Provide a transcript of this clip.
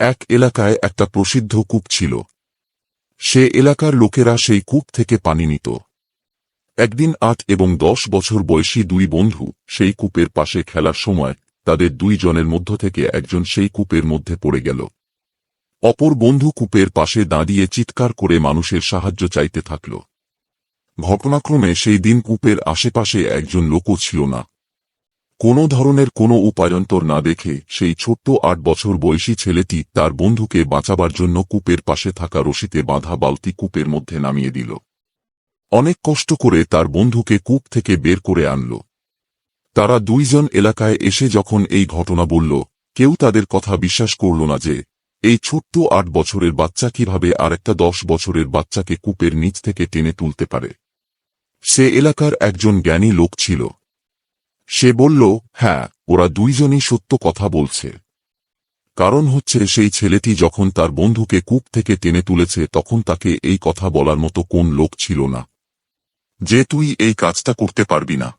এক এলাকায় একটা প্রসিদ্ধ কূপ ছিল। সে এলাকার লোকেরা সেই কূপ থেকে পানি নিত। একদিন ৮ এবং ১০ বছর বয়সী দুই বন্ধু সেই কূপের পাশে খেলার সময় তাদের দুইজনের মধ্য থেকে একজন সেই কূপের মধ্যে পড়ে গেল। অপর বন্ধু কূপের পাশে দাঁড়িয়ে চিৎকার করে মানুষের সাহায্য চাইতে থাকল। ঘটনাক্রমে সেই দিন কূপের আশেপাশে একজন লোকও ছিল না। কোনো ধরনের কোনো উপায়ন্তর না দেখে সেই ছোট্ট ৮ বছর বয়সী ছেলেটি তার বন্ধুকে বাঁচাবার জন্য কূপের পাশে থাকা রশিতে বাঁধা বালতি কূপের মধ্যে নামিয়ে দিল। অনেক কষ্ট করে তার বন্ধুকে কূপ থেকে বের করে আনল। তারা দুইজন এলাকায় এসে যখন এই ঘটনা বলল, কেউ তাদের কথা বিশ্বাস করল না যে এই ছোট্ট ৮ বছরের বাচ্চা কিভাবে আরেকটা ১০ বছরের বাচ্চাকে কূপের নিচ থেকে টেনে তুলতে পারে। সে এলাকার একজন জ্ঞানী লোক ছিল। সে বলল, হ্যাঁ, ওরা দুইজনই সত্য কথা বলছে। কারণ হচ্ছে সেই ছেলেটি যখন তার বন্ধুকে কূপ থেকে টেনে তুলেছে তখন তাকে এই কথা বলার মতো কোন লোক ছিল না যে তুই এই কাজটা করতে পারবি না।